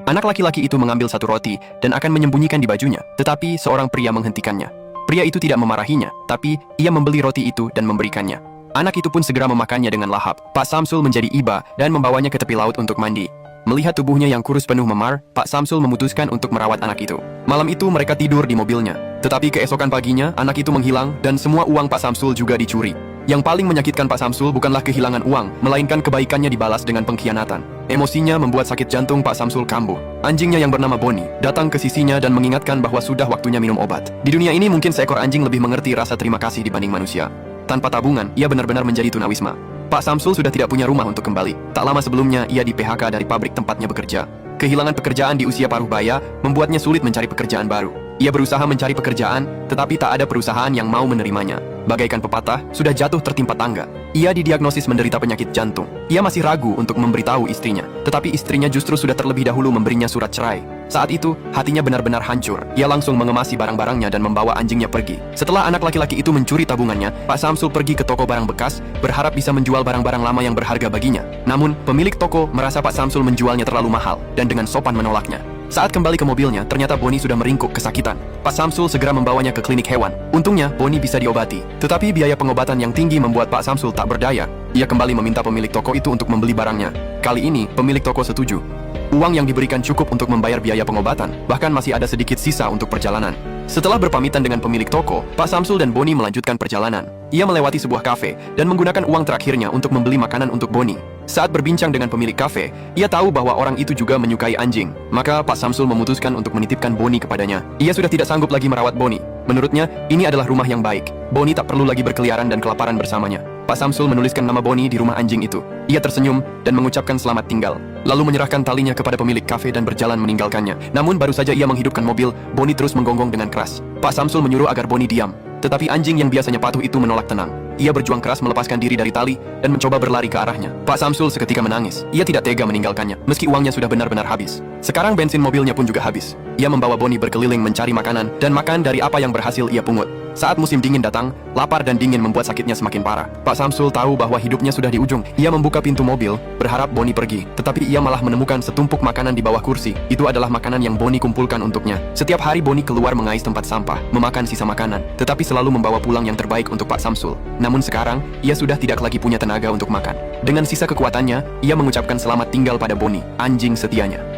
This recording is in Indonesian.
Anak laki-laki itu mengambil satu roti dan akan menyembunyikan di bajunya, tetapi seorang pria menghentikannya. Pria itu tidak memarahinya, tapi ia membeli roti itu dan memberikannya. Anak itu pun segera memakannya dengan lahap. Pak Samsul menjadi iba dan membawanya ke tepi laut untuk mandi. Melihat tubuhnya yang kurus penuh memar, Pak Samsul memutuskan untuk merawat anak itu. Malam itu mereka tidur di mobilnya. Tetapi keesokan paginya, anak itu menghilang dan semua uang Pak Samsul juga dicuri. Yang paling menyakitkan Pak Samsul bukanlah kehilangan uang, melainkan kebaikannya dibalas dengan pengkhianatan. Emosinya membuat sakit jantung Pak Samsul kambuh. Anjingnya yang bernama Boni datang ke sisinya dan mengingatkan bahwa sudah waktunya minum obat. Di dunia ini mungkin seekor anjing lebih mengerti rasa terima kasih dibanding manusia. Tanpa tabungan, ia benar-benar menjadi tunawisma. Pak Samsul sudah tidak punya rumah untuk kembali. Tak lama sebelumnya, ia di PHK dari pabrik tempatnya bekerja. Kehilangan pekerjaan di usia paruh baya membuatnya sulit mencari pekerjaan baru. Ia berusaha mencari pekerjaan, tetapi tak ada perusahaan yang mau menerimanya. Bagaikan pepatah, sudah jatuh tertimpa tangga. Ia didiagnosis menderita penyakit jantung. Ia masih ragu untuk memberitahu istrinya, tetapi istrinya justru sudah terlebih dahulu memberinya surat cerai. Saat itu, hatinya benar-benar hancur. Ia langsung mengemasi barang-barangnya dan membawa anjingnya pergi. Setelah anak laki-laki itu mencuri tabungannya, Pak Samsul pergi ke toko barang bekas, berharap bisa menjual barang-barang lama yang berharga baginya. Namun, pemilik toko merasa Pak Samsul menjualnya terlalu mahal, dan dengan sopan menolaknya. Saat kembali ke mobilnya, ternyata Boni sudah meringkuk kesakitan. Pak Samsul segera membawanya ke klinik hewan. Untungnya, Boni bisa diobati. Tetapi biaya pengobatan yang tinggi membuat Pak Samsul tak berdaya. Ia kembali meminta pemilik toko itu untuk membeli barangnya. Kali ini, pemilik toko setuju. Uang yang diberikan cukup untuk membayar biaya pengobatan, bahkan masih ada sedikit sisa untuk perjalanan. Setelah berpamitan dengan pemilik toko, Pak Samsul dan Boni melanjutkan perjalanan. Ia melewati sebuah kafe dan menggunakan uang terakhirnya untuk membeli makanan untuk Boni. Saat berbincang dengan pemilik kafe, ia tahu bahwa orang itu juga menyukai anjing. Maka Pak Samsul memutuskan untuk menitipkan Boni kepadanya. Ia sudah tidak sanggup lagi merawat Boni. Menurutnya, ini adalah rumah yang baik. Boni tak perlu lagi berkeliaran dan kelaparan bersamanya. Pak Samsul menuliskan nama Boni di rumah anjing itu. Ia tersenyum dan mengucapkan selamat tinggal. Lalu menyerahkan talinya kepada pemilik kafe dan berjalan meninggalkannya. Namun baru saja ia menghidupkan mobil, Boni terus menggonggong dengan keras. Pak Samsul menyuruh agar Boni diam. Tetapi anjing yang biasanya patuh itu menolak tenang. Ia berjuang keras melepaskan diri dari tali dan mencoba berlari ke arahnya. Pak Samsul seketika menangis. Ia tidak tega meninggalkannya, meski uangnya sudah benar-benar habis. Sekarang bensin mobilnya pun juga habis. Ia membawa Boni berkeliling mencari makanan dan makan dari apa yang berhasil ia pungut. Saat musim dingin datang, lapar dan dingin membuat sakitnya semakin parah. Pak Samsul tahu bahwa hidupnya sudah di ujung. Ia membuka pintu mobil, berharap Boni pergi. Tetapi ia malah menemukan setumpuk makanan di bawah kursi. Itu adalah makanan yang Boni kumpulkan untuknya. Setiap hari Boni keluar mengais tempat sampah, memakan sisa makanan, tetapi selalu membawa pulang yang terbaik untuk Pak Samsul. Namun sekarang, ia sudah tidak lagi punya tenaga untuk makan. Dengan sisa kekuatannya, ia mengucapkan selamat tinggal pada Boni, anjing setianya.